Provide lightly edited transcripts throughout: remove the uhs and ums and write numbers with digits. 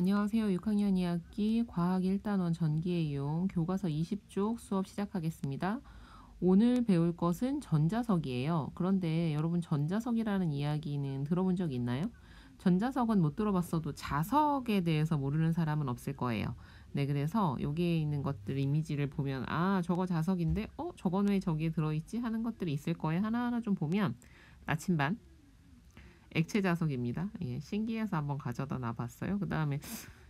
안녕하세요. 6학년 2학기 과학 1단원 전기의 이용 교과서 20쪽 수업 시작하겠습니다. 오늘 배울 것은 전자석이에요. 그런데 여러분 전자석이라는 이야기는 들어본 적 있나요? 전자석은 못 들어봤어도 자석에 대해서 모르는 사람은 없을 거예요. 네, 그래서 여기에 있는 것들 이미지를 보면 아, 저거 자석인데 저건 왜 저기에 들어있지? 하는 것들이 있을 거예요. 하나하나 좀 보면 나침반, 액체 자석입니다. 예, 신기해서 한번 가져다 놔봤어요. 그 다음에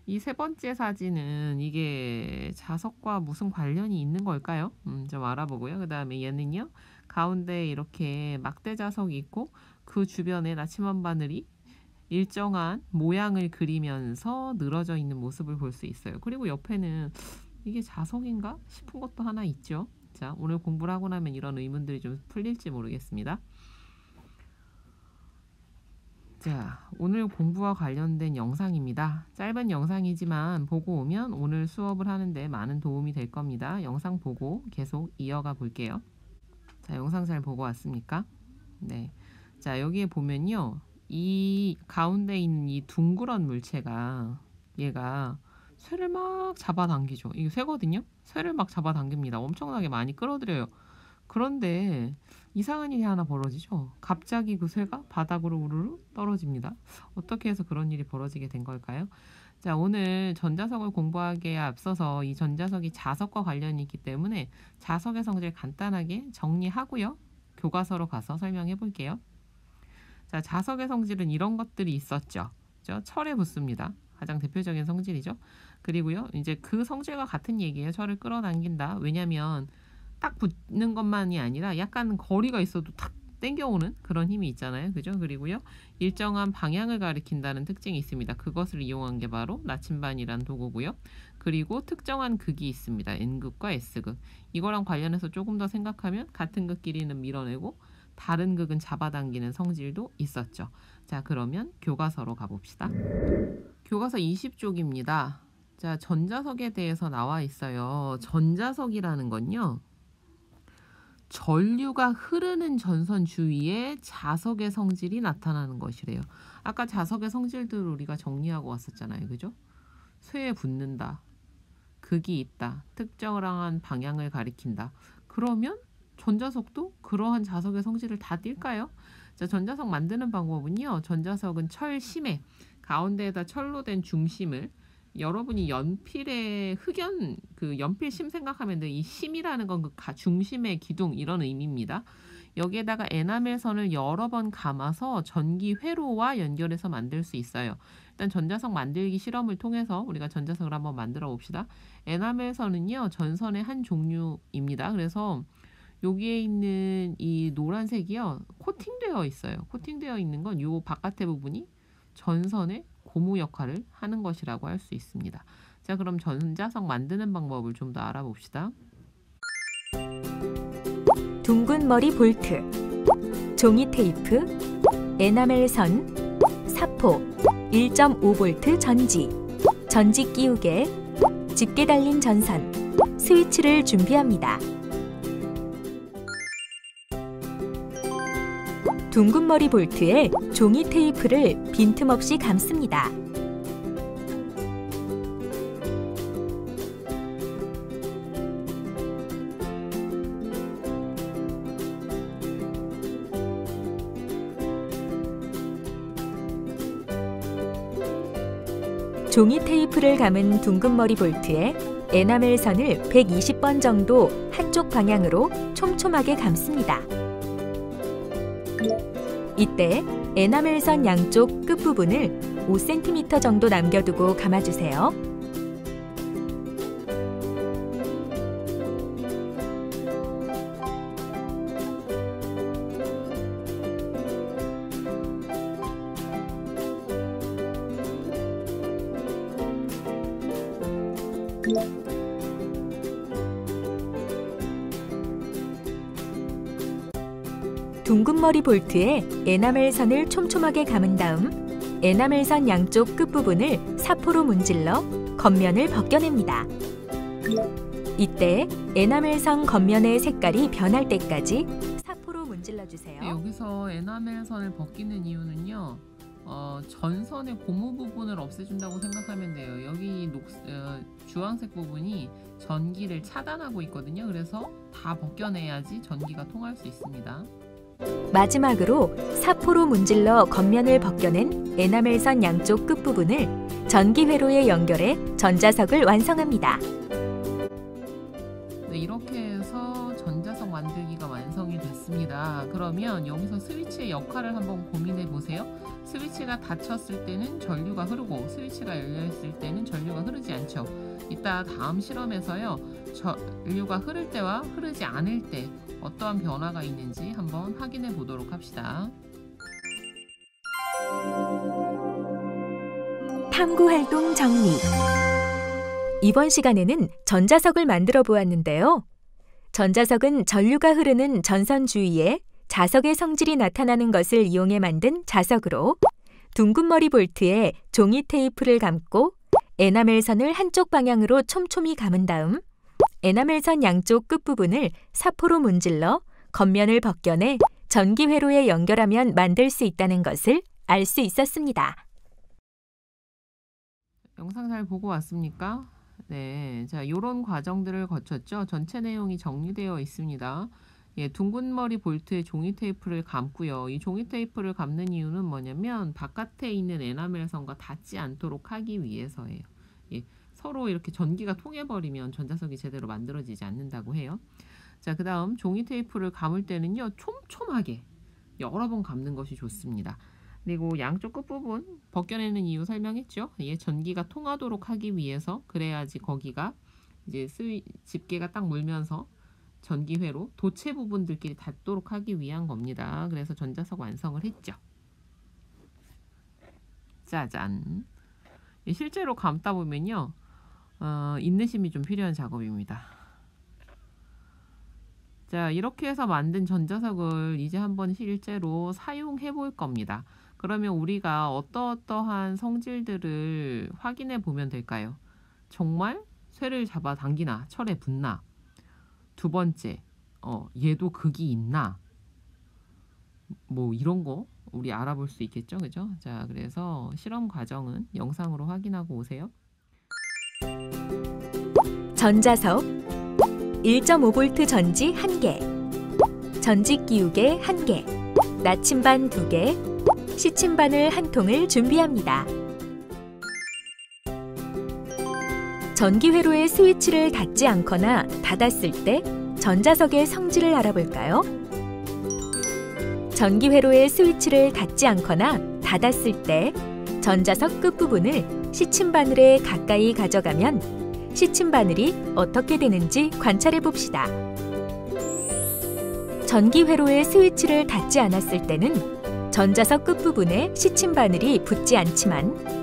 이 세 번째 사진은 이게 자석과 무슨 관련이 있는 걸까요? 좀 알아보고요. 그 다음에 얘는요. 가운데 이렇게 막대 자석이 있고 그 주변에 나침반 바늘이 일정한 모양을 그리면서 늘어져 있는 모습을 볼 수 있어요. 그리고 옆에는 이게 자석인가 싶은 것도 하나 있죠. 자, 오늘 공부를 하고 나면 이런 의문들이 좀 풀릴지 모르겠습니다. 자, 오늘 공부와 관련된 영상입니다. 짧은 영상이지만 보고 오면 오늘 수업을 하는데 많은 도움이 될 겁니다. 영상 보고 계속 이어가 볼게요. 자, 영상 잘 보고 왔습니까? 네. 자, 여기에 보면요. 이 가운데 있는 이 둥그런 물체가 얘가 쇠를 막 잡아당기죠. 이게 쇠거든요? 쇠를 막 잡아당깁니다. 엄청나게 많이 끌어들여요. 그런데 이상한 일이 하나 벌어지죠. 갑자기 그 쇠가 바닥으로 우르르 떨어집니다. 어떻게 해서 그런 일이 벌어지게 된 걸까요? 자, 오늘 전자석을 공부하기에 앞서서 이 전자석이 자석과 관련이 있기 때문에 자석의 성질 간단하게 정리하고요. 교과서로 가서 설명해 볼게요. 자, 자석의 성질은 이런 것들이 있었죠. 철에 붙습니다. 가장 대표적인 성질이죠. 그리고요, 이제 그 성질과 같은 얘기예요. 철을 끌어당긴다. 왜냐면 딱 붙는 것만이 아니라 약간 거리가 있어도 탁 땡겨오는 그런 힘이 있잖아요. 그죠? 그리고요, 일정한 방향을 가리킨다는 특징이 있습니다. 그것을 이용한 게 바로 나침반이란 도구고요. 그리고 특정한 극이 있습니다. N극과 S극. 이거랑 관련해서 조금 더 생각하면 같은 극끼리는 밀어내고 다른 극은 잡아당기는 성질도 있었죠. 자, 그러면 교과서로 가봅시다. 교과서 20쪽입니다. 자, 전자석에 대해서 나와 있어요. 전자석이라는 건요, 전류가 흐르는 전선 주위에 자석의 성질이 나타나는 것이래요. 아까 자석의 성질들을 우리가 정리하고 왔었잖아요. 그죠? 쇠에 붙는다. 극이 있다. 특정한 방향을 가리킨다. 그러면 전자석도 그러한 자석의 성질을 다 띌까요? 자, 전자석 만드는 방법은요. 전자석은 철심에 가운데에다 철로 된 중심을, 여러분이 연필의 흑연, 그 연필심 생각하면 돼. 이 심이라는 건 그 중심의 기둥 이런 의미입니다. 여기에다가 에나멜 선을 여러 번 감아서 전기 회로와 연결해서 만들 수 있어요. 일단 전자석 만들기 실험을 통해서 우리가 전자석을 한번 만들어 봅시다. 에나멜 선은요, 전선의 한 종류입니다. 그래서 여기에 있는 이 노란색이요, 코팅되어 있어요. 코팅되어 있는 건 요 바깥의 부분이 전선의 고무 역할을 하는 것이라고 할 수 있습니다. 자, 그럼 전자석 만드는 방법을 좀 더 알아봅시다. 둥근 머리 볼트, 종이 테이프, 에나멜 선, 사포, 1.5V 전지, 전지 끼우개, 집게 달린 전선, 스위치를 준비합니다. 둥근 머리 볼트에 종이 테이프를 빈틈없이 감습니다. 종이 테이프를 감은 둥근 머리 볼트에 에나멜 선을 120번 정도 한쪽 방향으로 촘촘하게 감습니다. 이때 에나멜 선 양쪽 끝부분을 5cm 정도 남겨두고 감아주세요. 둥근 머리 볼트에 에나멜 선을 촘촘하게 감은 다음 에나멜 선 양쪽 끝부분을 사포로 문질러 겉면을 벗겨냅니다. 이때 에나멜 선 겉면의 색깔이 변할 때까지 사포로 문질러주세요. 여기서 에나멜 선을 벗기는 이유는요, 전선의 고무 부분을 없애준다고 생각하면 돼요. 여기 주황색 부분이 전기를 차단하고 있거든요. 그래서 다 벗겨내야지 전기가 통할 수 있습니다. 마지막으로 사포로 문질러 겉면을 벗겨낸 에나멜선 양쪽 끝부분을 전기 회로에 연결해 전자석을 완성합니다. 네, 이렇게 해서 전자석 만들기가 완성이 됐습니다. 그러면 여기서 스위치의 역할을 한번 고민해 보세요. 스위치가 닫혔을 때는 전류가 흐르고 스위치가 열려있을 때는 전류가 흐르지 않죠. 이따 다음 실험에서요, 전류가 흐를 때와 흐르지 않을 때 어떠한 변화가 있는지 한번 확인해 보도록 합시다. 탐구활동 정리. 이번 시간에는 전자석을 만들어 보았는데요. 전자석은 전류가 흐르는 전선 주위에 자석의 성질이 나타나는 것을 이용해 만든 자석으로 둥근머리 볼트에 종이 테이프를 감고 에나멜선을 한쪽 방향으로 촘촘히 감은 다음 에나멜선 양쪽 끝부분을 사포로 문질러 겉면을 벗겨내 전기 회로에 연결하면 만들 수 있다는 것을 알 수 있었습니다. 영상 잘 보고 왔습니까? 네, 자, 요런 과정들을 거쳤죠. 전체 내용이 정리되어 있습니다. 예, 둥근머리 볼트에 종이 테이프를 감고요. 이 종이 테이프를 감는 이유는 뭐냐면 바깥에 있는 에나멜선과 닿지 않도록 하기 위해서예요. 예, 서로 이렇게 전기가 통해버리면 전자석이 제대로 만들어지지 않는다고 해요. 자, 그 다음 종이 테이프를 감을 때는요, 촘촘하게 여러 번 감는 것이 좋습니다. 그리고 양쪽 끝부분 벗겨내는 이유 설명했죠. 예, 전기가 통하도록 하기 위해서, 그래야지 거기가 이제 집게가 딱 물면서 전기회로 도체 부분들끼리 닿도록 하기 위한 겁니다. 그래서 전자석 완성을 했죠. 짜잔. 실제로 감다 보면요, 인내심이 좀 필요한 작업입니다. 자, 이렇게 해서 만든 전자석을 이제 한번 실제로 사용해 볼 겁니다. 그러면 우리가 어떠한 성질들을 확인해 보면 될까요? 정말 쇠를 잡아 당기나 철에 붙나? 두 번째, 얘도 극이 있나? 뭐 이런 거 우리 알아볼 수 있겠죠, 그죠? 자, 그래서 실험 과정은 영상으로 확인하고 오세요. 전자석 1.5V 전지 1개, 전지 끼우개 1개, 나침반 2개, 시침바늘 1통을 준비합니다. 전기 회로의 스위치를 닫지 않거나 닫았을 때 전자석의 성질을 알아볼까요? 전기 회로의 스위치를 닫지 않거나 닫았을 때 전자석 끝부분을 시침바늘에 가까이 가져가면 시침바늘이 어떻게 되는지 관찰해 봅시다. 전기 회로의 스위치를 닫지 않았을 때는 전자석 끝부분에 시침바늘이 붙지 않지만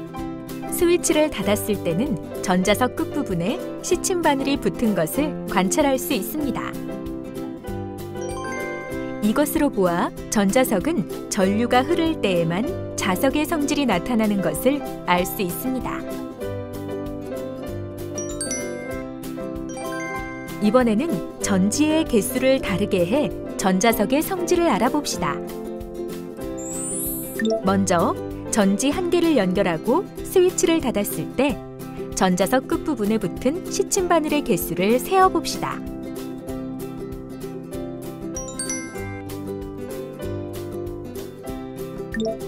스위치를 닫았을 때는 전자석 끝부분에 시침바늘이 붙은 것을 관찰할 수 있습니다. 이것으로 보아 전자석은 전류가 흐를 때에만 자석의 성질이 나타나는 것을 알 수 있습니다. 이번에는 전지의 개수를 다르게 해 전자석의 성질을 알아봅시다. 먼저 전지 1개를 연결하고 스위치를 닫았을 때 전자석 끝부분에 붙은 시침바늘의 개수를 세어봅시다.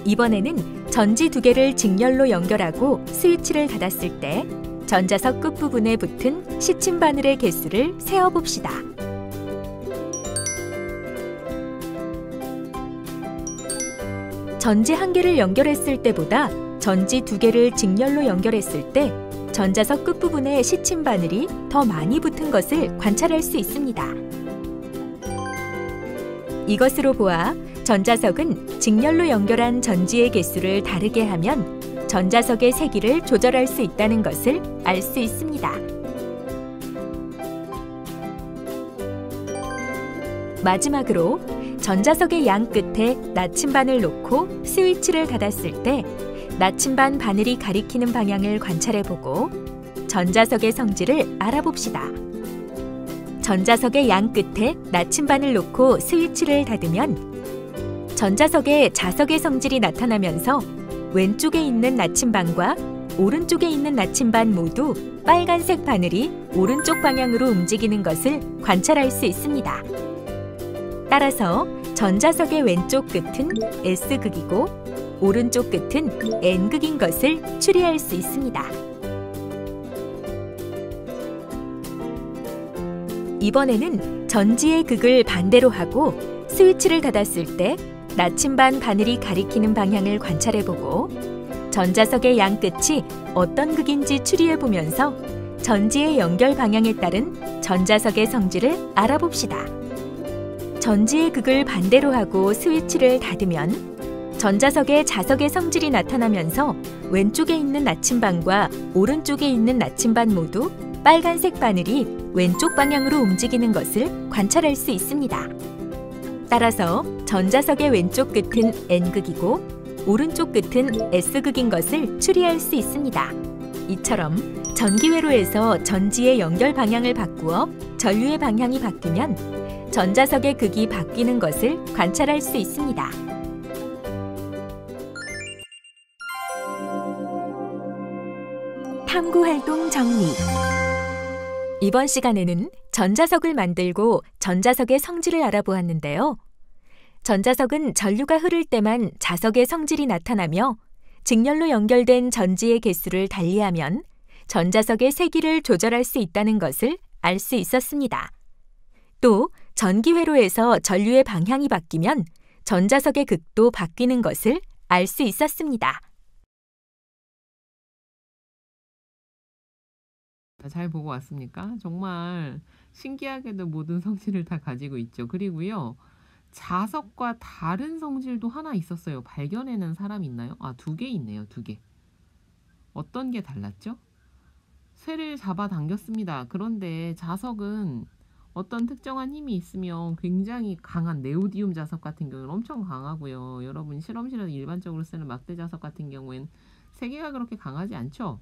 이번에는 전지 2개를 직렬로 연결하고 스위치를 닫았을 때 전자석 끝부분에 붙은 시침바늘의 개수를 세어봅시다. 전지 1개를 연결했을 때보다 전지 2개를 직렬로 연결했을 때 전자석 끝부분에 시침바늘이 더 많이 붙은 것을 관찰할 수 있습니다. 이것으로 보아 전자석은 직렬로 연결한 전지의 개수를 다르게 하면 전자석의 세기를 조절할 수 있다는 것을 알 수 있습니다. 마지막으로 전자석의 양 끝에 나침반을 놓고 스위치를 닫았을 때 나침반 바늘이 가리키는 방향을 관찰해보고 전자석의 성질을 알아봅시다. 전자석의 양 끝에 나침반을 놓고 스위치를 닫으면 전자석에 자석의 성질이 나타나면서 왼쪽에 있는 나침반과 오른쪽에 있는 나침반 모두 빨간색 바늘이 오른쪽 방향으로 움직이는 것을 관찰할 수 있습니다. 따라서 전자석의 왼쪽 끝은 S극이고 오른쪽 끝은 N극인 것을 추리할 수 있습니다. 이번에는 전지의 극을 반대로 하고 스위치를 닫았을 때 나침반 바늘이 가리키는 방향을 관찰해보고 전자석의 양 끝이 어떤 극인지 추리해보면서 전지의 연결 방향에 따른 전자석의 성질을 알아봅시다. 전지의 극을 반대로 하고 스위치를 닫으면 전자석의 자석의 성질이 나타나면서 왼쪽에 있는 나침반과 오른쪽에 있는 나침반 모두 빨간색 바늘이 왼쪽 방향으로 움직이는 것을 관찰할 수 있습니다. 따라서 전자석의 왼쪽 끝은 N극이고 오른쪽 끝은 S극인 것을 추리할 수 있습니다. 이처럼 전기회로에서 전지의 연결 방향을 바꾸어 전류의 방향이 바뀌면 전자석의 극이 바뀌는 것을 관찰할 수 있습니다. 탐구활동 정리. 이번 시간에는 전자석을 만들고 전자석의 성질을 알아보았는데요. 전자석은 전류가 흐를 때만 자석의 성질이 나타나며 직렬로 연결된 전지의 개수를 달리하면 전자석의 세기를 조절할 수 있다는 것을 알 수 있었습니다. 또 전기회로에서 전류의 방향이 바뀌면 전자석의 극도 바뀌는 것을 알 수 있었습니다. 잘 보고 왔습니까? 정말 신기하게도 모든 성질을 다 가지고 있죠. 그리고요. 자석과 다른 성질도 하나 있었어요. 발견해낸 사람이 있나요? 아, 2개 있네요. 2개. 어떤 게 달랐죠? 쇠를 잡아 당겼습니다. 그런데 자석은 어떤 특정한 힘이 있으면 굉장히 강한 네오디움 자석 같은 경우는 엄청 강하고요. 여러분 실험실에서 일반적으로 쓰는 막대 자석 같은 경우에는 세기가 그렇게 강하지 않죠?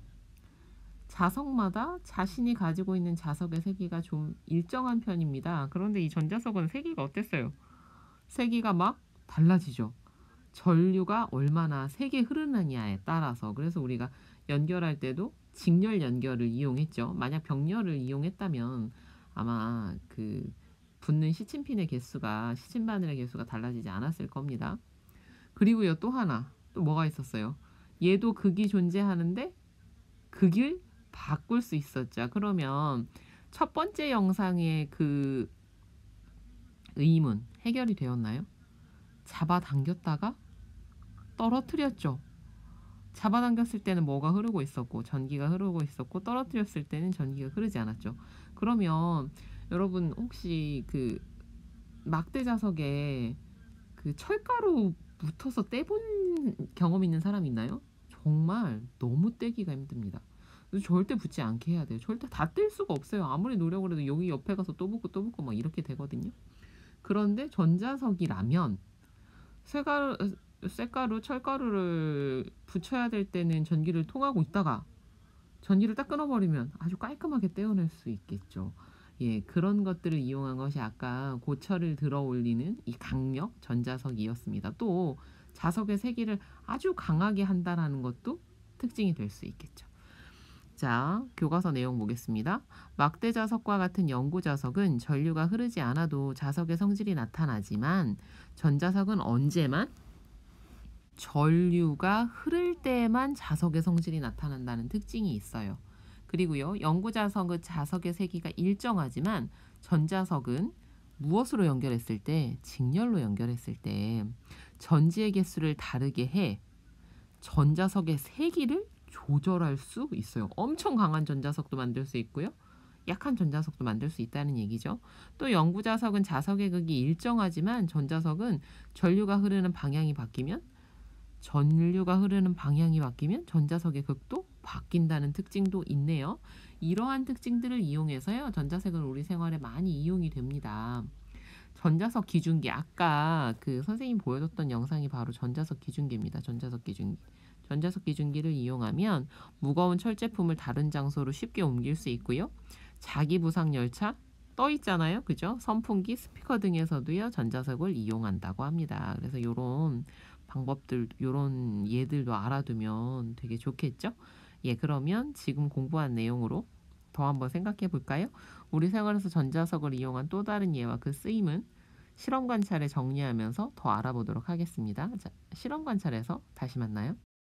자석마다 자신이 가지고 있는 자석의 세기가 좀 일정한 편입니다. 그런데 이 전자석은 세기가 어땠어요? 세기가 막 달라지죠. 전류가 얼마나 세게 흐르느냐에 따라서. 그래서 우리가 연결할 때도 직렬 연결을 이용했죠. 만약 병렬을 이용했다면 아마 그 붙는 시침핀의 개수가, 시침바늘의 개수가 달라지지 않았을 겁니다. 그리고요, 또 하나, 또 뭐가 있었어요? 얘도 극이 존재하는데 극을 바꿀 수 있었죠. 그러면 첫 번째 영상의 그 의문 해결이 되었나요? 잡아당겼다가 떨어뜨렸죠. 잡아당겼을 때는 뭐가 흐르고 있었고 전기가 흐르고 있었고 떨어뜨렸을 때는 전기가 흐르지 않았죠. 그러면 여러분 혹시 그 막대 자석에 그 철가루 묻어서 떼본 경험 있는 사람 있나요? 정말 너무 떼기가 힘듭니다. 절대 붙지 않게 해야 돼요. 절대 다 뗄 수가 없어요. 아무리 노력을 해도 여기 옆에 가서 또 붙고 막 이렇게 되거든요. 그런데 전자석이라면 쇠가루, 철가루를 붙여야 될 때는 전기를 통하고 있다가 전기를 딱 끊어버리면 아주 깔끔하게 떼어낼 수 있겠죠. 예, 그런 것들을 이용한 것이 아까 고철을 들어 올리는 이 강력 전자석이었습니다. 또 자석의 세기를 아주 강하게 한다는 것도 특징이 될 수 있겠죠. 자, 교과서 내용 보겠습니다. 막대 자석과 같은 연구 자석은 전류가 흐르지 않아도 자석의 성질이 나타나지만 전자석은 언제만? 전류가 흐를 때만 자석의 성질이 나타난다는 특징이 있어요. 그리고요, 연구 자석은 자석의 세기가 일정하지만 전자석은 무엇으로 연결했을 때? 직렬로 연결했을 때 전지의 개수를 다르게 해 전자석의 세기를 조절할 수 있어요. 엄청 강한 전자석도 만들 수 있고요. 약한 전자석도 만들 수 있다는 얘기죠. 또 연구 자석은 자석의 극이 일정하지만 전자석은 전류가 흐르는 방향이 바뀌면 전자석의 극도 바뀐다는 특징도 있네요. 이러한 특징들을 이용해서요. 전자석은 우리 생활에 많이 이용이 됩니다. 전자석 기준기, 아까 그 선생님 보여줬던 영상이 바로 전자석 기준기입니다. 전자석 기준기. 전자석 기준기를 이용하면 무거운 철제품을 다른 장소로 쉽게 옮길 수 있고요. 자기 부상 열차 떠 있잖아요. 그죠? 선풍기, 스피커 등에서도요. 전자석을 이용한다고 합니다. 그래서 이런 방법들 요런 예들도 알아두면 되게 좋겠죠? 예, 그러면 지금 공부한 내용으로 더 한번 생각해 볼까요? 우리 생활에서 전자석을 이용한 또 다른 예와 그 쓰임은 실험 관찰에 정리하면서 더 알아보도록 하겠습니다. 자, 실험 관찰에서 다시 만나요.